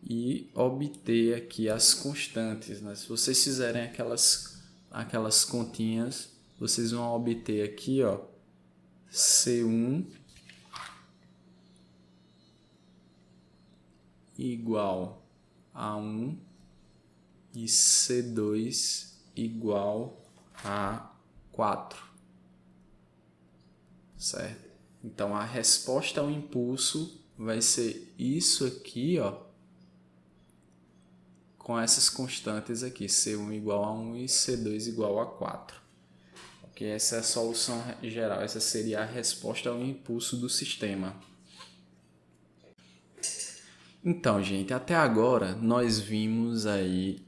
E obter aqui as constantes, né? Se vocês fizerem aquelas continhas, vocês vão obter aqui, ó, C1 igual a 1 e C2 igual a 4, certo? Então, a resposta ao impulso vai ser isso aqui, ó, com essas constantes aqui, C1 igual a 1 e C2 igual a 4. Ok? Essa é a solução geral, essa seria a resposta ao impulso do sistema. Então, gente, até agora nós vimos aí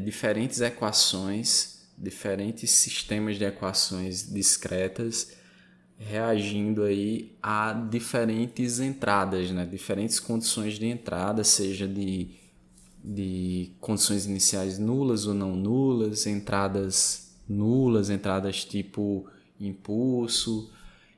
diferentes equações, diferentes sistemas de equações discretas reagindo aí a diferentes entradas, né? Diferentes condições de entrada, seja de condições iniciais nulas ou não nulas, entradas nulas, entradas tipo impulso.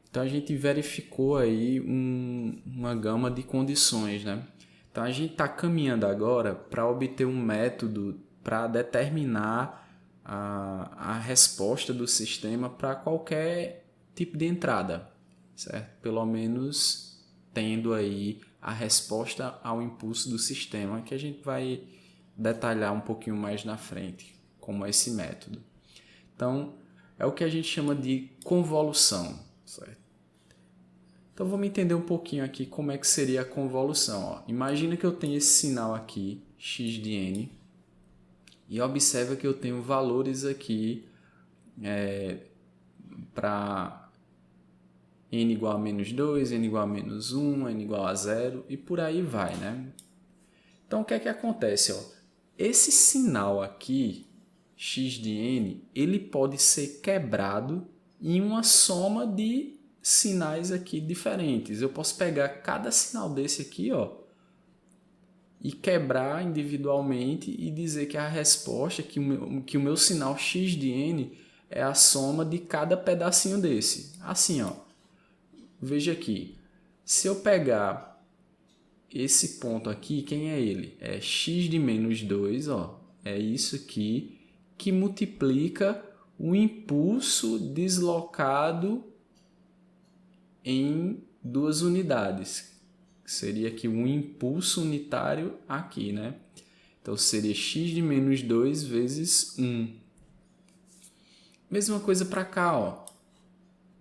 Então a gente verificou aí uma gama de condições, né? Então a gente está caminhando agora para obter um método para determinar a resposta do sistema para qualquer tipo de entrada, certo? Pelo menos tendo aí a resposta ao impulso do sistema, que a gente vai detalhar um pouquinho mais na frente, como é esse método. Então, é o que a gente chama de convolução, certo? Então, vamos entender um pouquinho aqui como é que seria a convolução. Ó. Imagina que eu tenho esse sinal aqui, x de n, e observa que eu tenho valores aqui para n igual a menos 2, n igual a menos 1, n igual a 0 e por aí vai, né? Então, o que é que acontece? Ó? Esse sinal aqui, x de n, ele pode ser quebrado em uma soma de sinais aqui diferentes. Eu posso pegar cada sinal desse aqui, ó, e quebrar individualmente e dizer que a resposta, que o meu sinal x de n é a soma de cada pedacinho desse. Assim, ó. Veja aqui. Se eu pegar esse ponto aqui, quem é ele? É x de menos 2, ó. É isso aqui que multiplica o impulso deslocado em duas unidades. Seria aqui um impulso unitário aqui, né? Então, seria x de menos 2 vezes 1. Mesma coisa para cá, ó.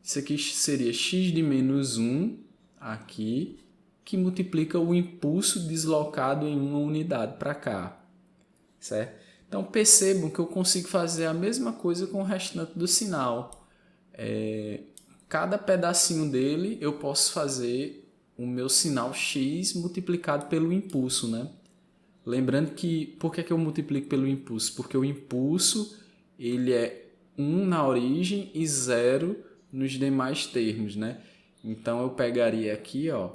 Isso aqui seria x de menos 1 aqui, que multiplica o impulso deslocado em uma unidade para cá, certo? Então, percebam que eu consigo fazer a mesma coisa com o restante do sinal. Cada pedacinho dele eu posso fazer o meu sinal x multiplicado pelo impulso, né? Lembrando que, por que eu multiplico pelo impulso? Porque o impulso ele é 1 na origem e 0 nos demais termos, né? Então eu pegaria aqui, ó,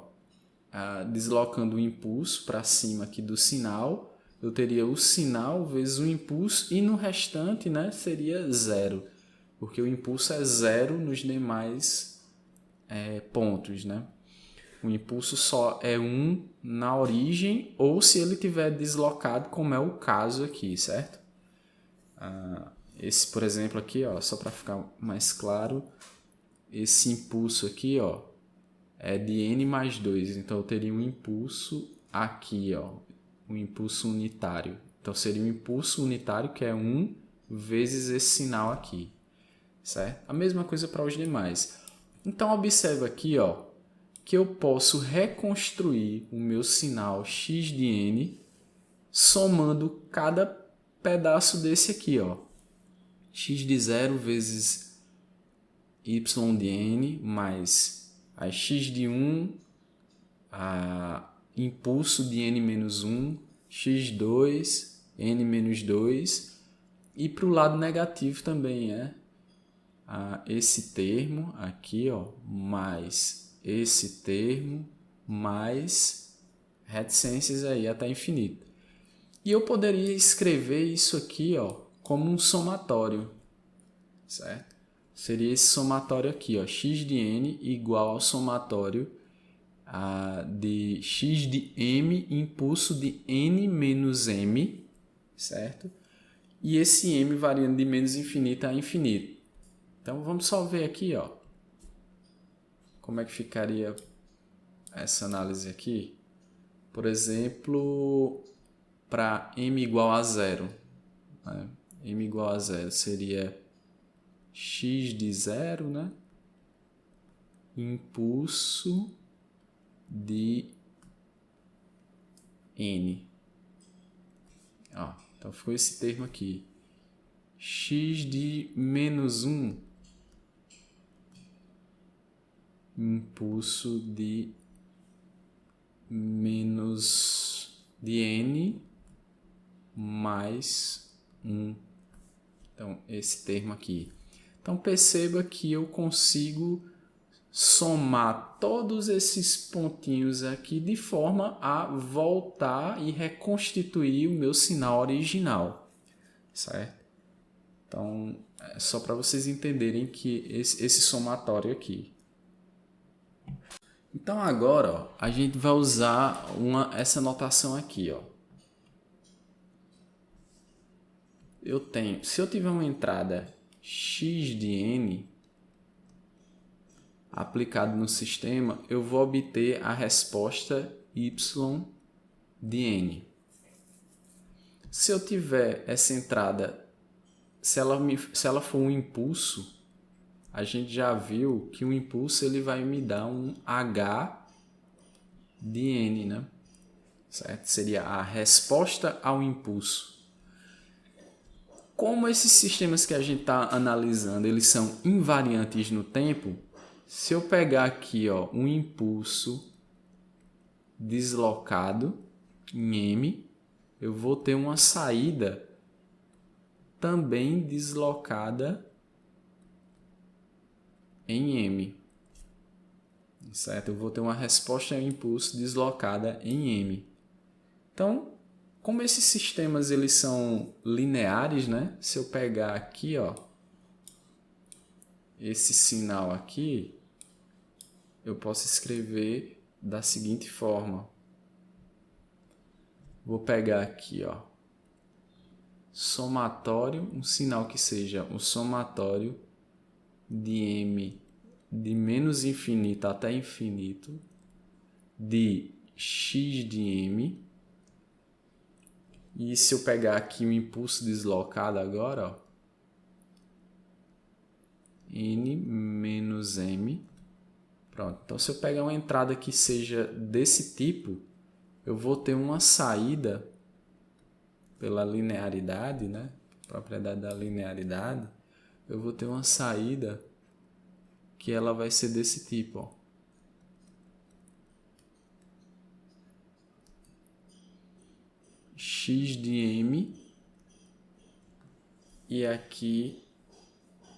deslocando o impulso para cima aqui do sinal, eu teria o sinal vezes o impulso e no restante, né, seria 0, porque o impulso é 0 nos demais pontos, né? O impulso só é 1 na origem ou se ele tiver deslocado, como é o caso aqui, certo? Esse, por exemplo, aqui, ó, só para ficar mais claro, esse impulso aqui, ó, é de n mais 2. Então, eu teria um impulso aqui, ó, um impulso unitário. Então, seria um impulso unitário que é 1 vezes esse sinal aqui, certo? A mesma coisa para os demais. Então, observa aqui, ó, que eu posso reconstruir o meu sinal x de n somando cada pedaço desse aqui, ó. X de 0 vezes y de n mais a x de 1, a impulso de n menos 1, x2, n menos 2, e para o lado negativo também é esse termo aqui, ó, mais esse termo, mais reticências aí até infinito. E eu poderia escrever isso aqui, ó, como um somatório, certo? Seria esse somatório aqui, ó, x de n igual ao somatório de x de m impulso de n menos m, certo? E esse m variando de menos infinito a infinito. Então, vamos só ver aqui, ó, como é que ficaria essa análise aqui. Por exemplo, para m igual a 0. né? M igual a 0 seria x de 0, né? Impulso de n. Ó, então ficou esse termo aqui. X de menos 1. Impulso de menos de n mais 1. Então, esse termo aqui. Então, perceba que eu consigo somar todos esses pontinhos aqui de forma a voltar e reconstituir o meu sinal original, certo? Então, é só para vocês entenderem que esse somatório aqui. Então, agora, ó, a gente vai usar essa notação aqui, ó. Se eu tiver uma entrada x de n aplicado no sistema, eu vou obter a resposta y de n. Se eu tiver essa entrada, se ela for um impulso, a gente já viu que o impulso ele vai me dar um h de n, né? Certo? Seria a resposta ao impulso. Como esses sistemas que a gente está analisando, eles são invariantes no tempo, se eu pegar aqui, ó, um impulso deslocado em m, eu vou ter uma saída também deslocada em m. Certo? Eu vou ter uma resposta ao impulso deslocada em m. Então, como esses sistemas eles são lineares, né? Se eu pegar aqui, ó, esse sinal aqui, eu posso escrever da seguinte forma. Vou pegar aqui, ó, somatório, um sinal que seja o somatório de m de menos infinito até infinito de x de m. E se eu pegar aqui o impulso deslocado agora, ó, n menos m. Pronto. Então, se eu pegar uma entrada que seja desse tipo, eu vou ter uma saída pela linearidade, né? Propriedade da linearidade. Eu vou ter uma saída que ela vai ser desse tipo, ó. X de m e aqui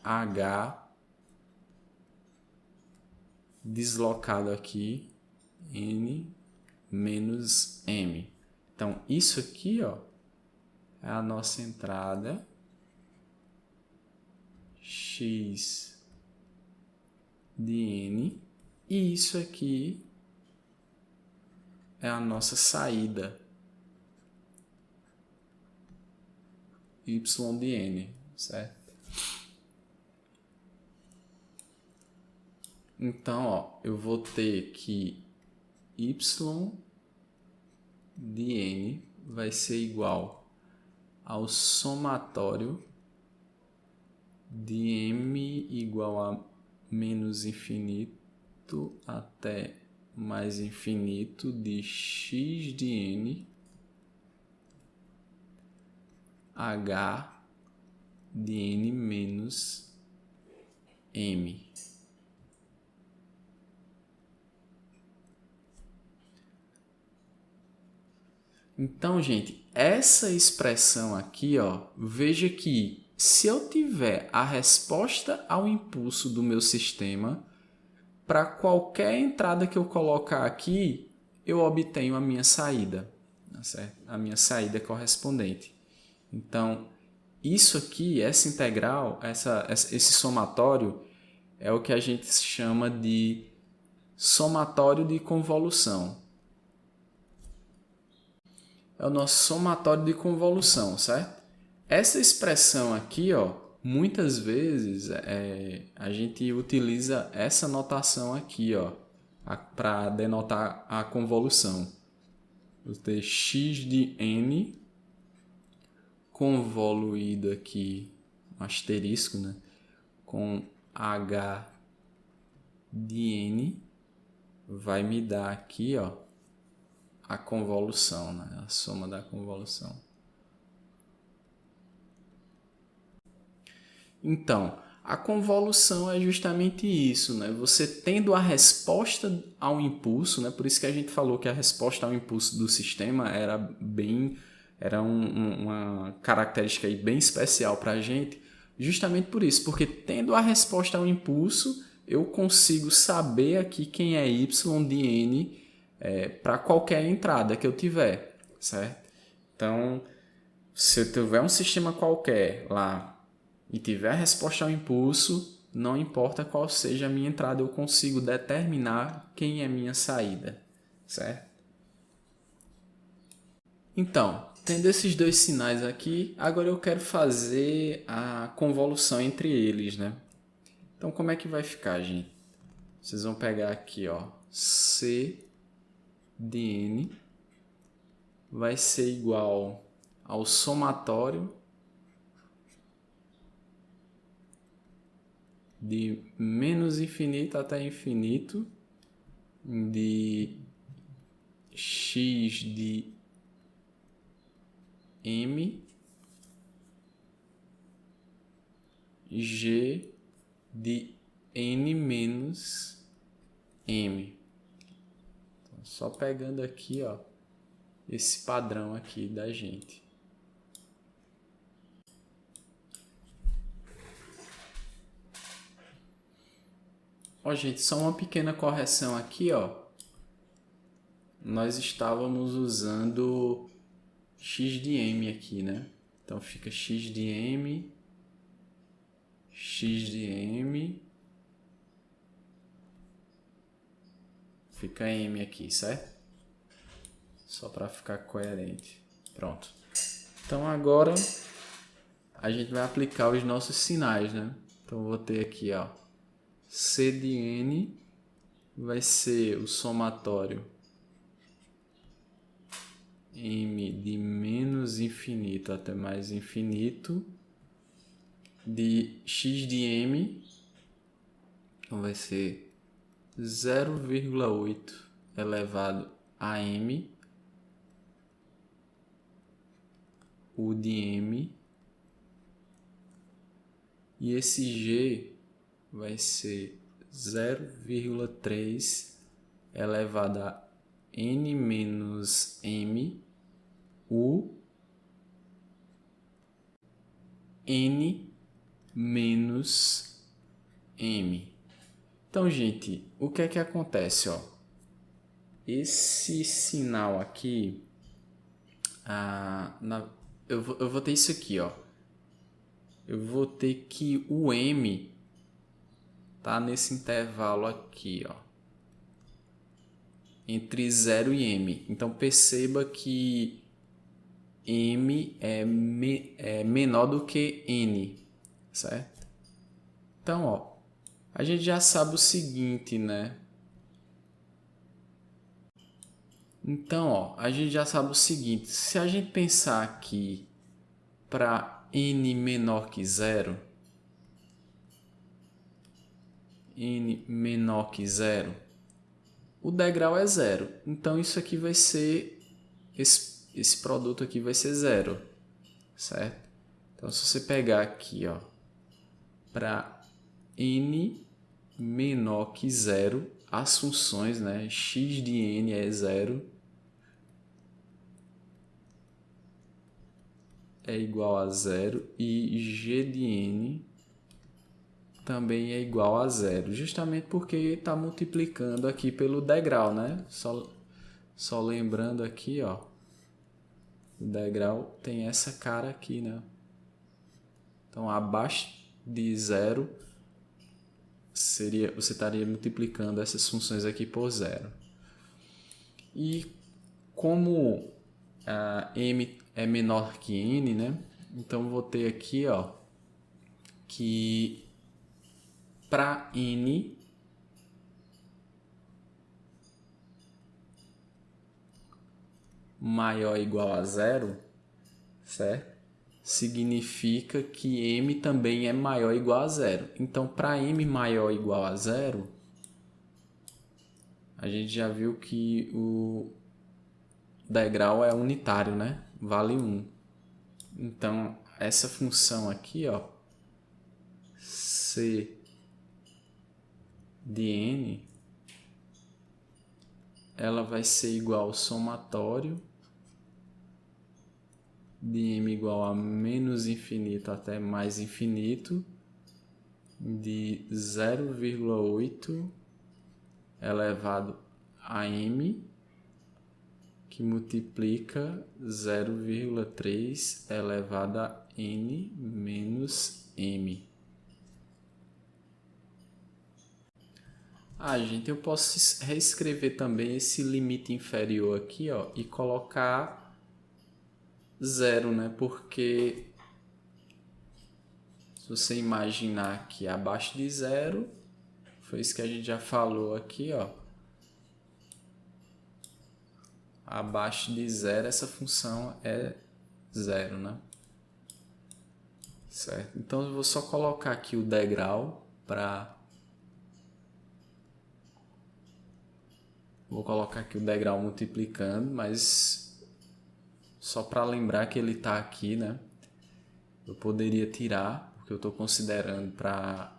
h deslocado aqui n menos m. Então, isso aqui, ó, é a nossa entrada x de n e isso aqui é a nossa saída y de n, certo? Então, ó, eu vou ter que y de n vai ser igual ao somatório de m igual a menos infinito até mais infinito de x de n h de n menos m. Então, gente, essa expressão aqui, ó, veja que se eu tiver a resposta ao impulso do meu sistema, para qualquer entrada que eu colocar aqui, eu obtenho a minha saída, tá certo? A minha saída correspondente. Então, isso aqui, essa integral, esse somatório, é o que a gente chama de somatório de convolução. É o nosso somatório de convolução, certo? Essa expressão aqui, ó, muitas vezes a gente utiliza essa notação aqui, ó, para denotar a convolução. Vou ter x de n convoluído aqui, um asterisco, né? Com H de N, vai me dar aqui, ó, a convolução, né? A soma da convolução. Então, a convolução é justamente isso, né? Você tendo a resposta ao impulso, né? Por isso que a gente falou que a resposta ao impulso do sistema era uma característica aí bem especial para a gente, justamente por isso, porque tendo a resposta ao impulso, eu consigo saber aqui quem é y de n para qualquer entrada que eu tiver, certo? Então, se eu tiver um sistema qualquer lá e tiver a resposta ao impulso, não importa qual seja a minha entrada, eu consigo determinar quem é minha saída, certo? Então, tendo esses dois sinais aqui, agora eu quero fazer a convolução entre eles, né? Então, como é que vai ficar, gente? Vocês vão pegar aqui, ó, C de N vai ser igual ao somatório de menos infinito até infinito de x de m g de n menos m. Então, só pegando aqui, ó, esse padrão aqui da gente. Ó, gente, só uma pequena correção aqui, ó. Nós estávamos usando x de m aqui, né? Então fica x de m, fica m aqui, certo? Só para ficar coerente. Pronto. Então agora a gente vai aplicar os nossos sinais, né? Então eu vou ter aqui, ó, C de N vai ser o somatório M de menos infinito até mais infinito de x de M, então vai ser 0,8 elevado a M, U de M, e esse G vai ser 0,3 elevado a N menos M, U, N menos M. Então, gente, o que é que acontece, ó? Esse sinal aqui, eu vou ter isso aqui, ó. Eu vou ter que o M tá nesse intervalo aqui, ó, entre 0 e M. Então perceba que M é menor do que N, certo? Então, ó, a gente já sabe o seguinte, né? Então, ó, a gente já sabe o seguinte, se a gente pensar aqui para N menor que 0, N menor que 0, o degrau é 0. Então, isso aqui vai ser, esse produto aqui vai ser 0, certo? Então, se você pegar aqui, ó, para N menor que 0, as funções, né, x de N é 0, é igual a 0 e g de N também é igual a 0, justamente porque está multiplicando aqui pelo degrau, né? Só lembrando aqui, ó, o degrau tem essa cara aqui, né? Então, abaixo de 0, você estaria multiplicando essas funções aqui por 0. E como a m é menor que n, né? Então, vou ter aqui, ó, que para n maior ou igual a 0, certo? significa que m também é maior ou igual a zero. Então, para m maior ou igual a zero, a gente já viu que o degrau é unitário, né? Vale 1. Então, essa função aqui, ó, c de n, ela vai ser igual ao somatório de m igual a menos infinito até mais infinito de 0,8 elevado a m, que multiplica 0,3 elevado a n menos m. Gente, eu posso reescrever também esse limite inferior aqui, ó, e colocar 0, né? Porque se você imaginar que abaixo de 0, foi isso que a gente já falou aqui, ó. Abaixo de 0, essa função é 0, né? Certo? Então, eu vou só colocar aqui o degrau para... Vou colocar aqui o degrau multiplicando, mas só para lembrar que ele está aqui, né? Eu poderia tirar, porque eu estou considerando para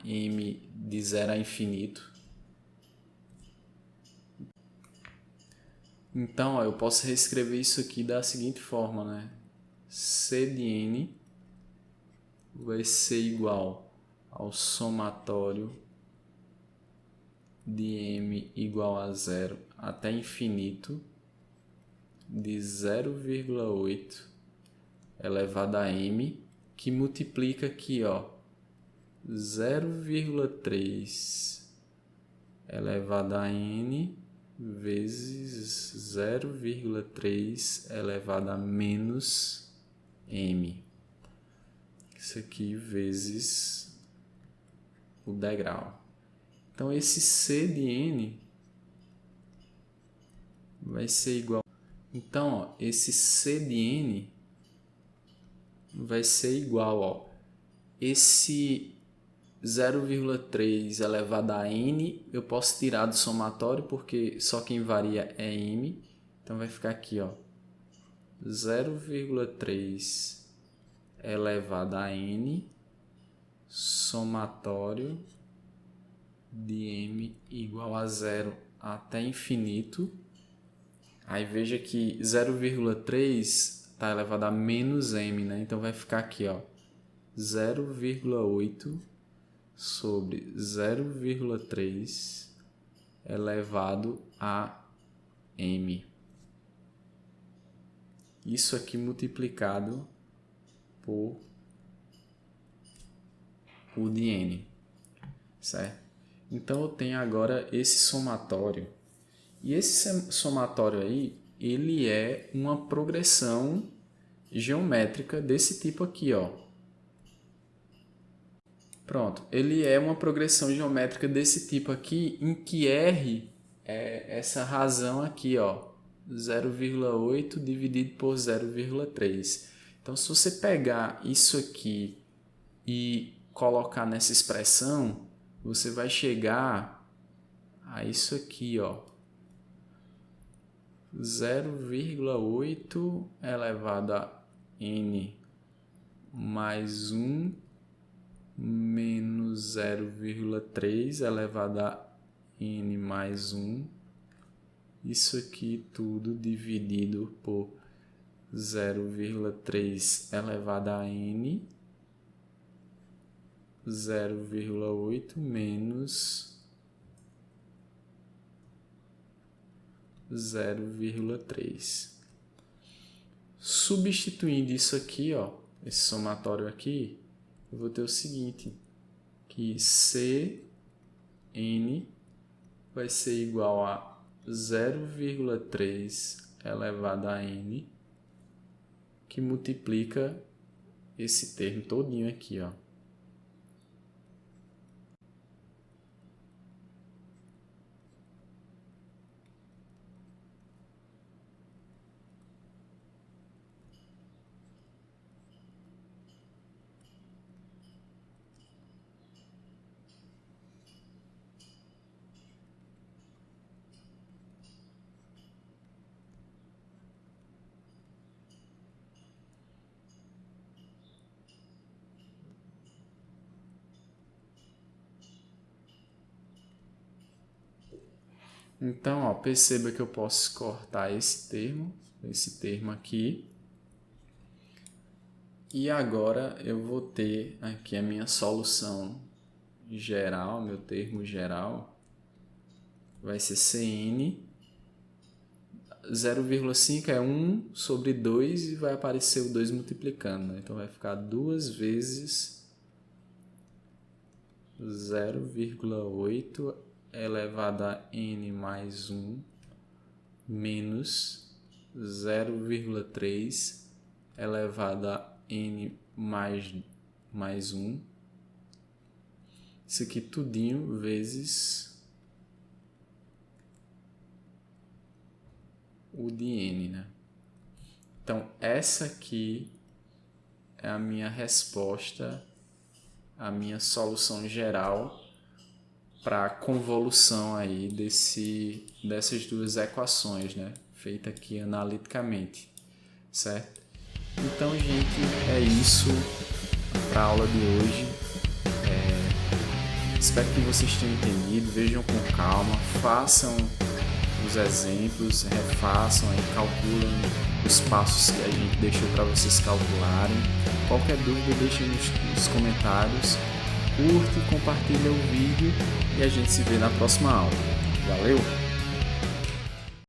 m de 0 a infinito. Então, ó, eu posso reescrever isso aqui da seguinte forma, né? C de n vai ser igual ao somatório de m igual a 0 até infinito de 0,8 elevado a m, que multiplica aqui, ó, 0,3 elevado a n vezes 0,3 elevado a menos m. Isso aqui vezes o degrau. Então, esse c de n vai ser igual... Então, ó, esse c de n vai ser igual, ó, esse 0,3 elevado a n, eu posso tirar do somatório, porque só quem varia é m. Então, vai ficar aqui, ó, 0,3 elevado a n, somatório de m igual a 0 até infinito. Aí veja que 0,3 está elevado a menos m, né? Então vai ficar aqui, ó, 0,8 sobre 0,3 elevado a m. Isso aqui multiplicado por o de n, certo? Então eu tenho agora esse somatório. E esse somatório aí, ele é uma progressão geométrica desse tipo aqui, ó. Pronto, ele é uma progressão geométrica desse tipo aqui, em que R é essa razão aqui, ó, 0,8 dividido por 0,3. Então, se você pegar isso aqui e colocar nessa expressão, você vai chegar a isso aqui, ó, 0,8 elevado a n mais 1 menos 0,3 elevado a n mais 1. Isso aqui tudo dividido por 0,3 elevado a n, 0,8 menos 0,3. Substituindo isso aqui, ó, esse somatório aqui, eu vou ter o seguinte, que Cn vai ser igual a 0,3 elevado a n, que multiplica esse termo todinho aqui, ó. Então, ó, perceba que eu posso cortar esse termo aqui. E agora eu vou ter aqui a minha solução geral, meu termo geral, vai ser Cn, 0,5 é 1 sobre 2 e vai aparecer o 2 multiplicando, né? Então vai ficar 2 vezes 0,8 elevado a n mais 1 menos 0,3 elevado a n mais 1. Isso aqui tudinho vezes o de n, né? Então, essa aqui é a minha resposta, a minha solução geral para a convolução aí dessas duas equações, né? Feita aqui analiticamente, certo? Então, gente, é isso para a aula de hoje. Espero que vocês tenham entendido, vejam com calma, façam os exemplos, refaçam e calculem os passos que a gente deixou para vocês calcularem. Qualquer dúvida, deixem nos comentários, curte, compartilha o vídeo e a gente se vê na próxima aula. Valeu!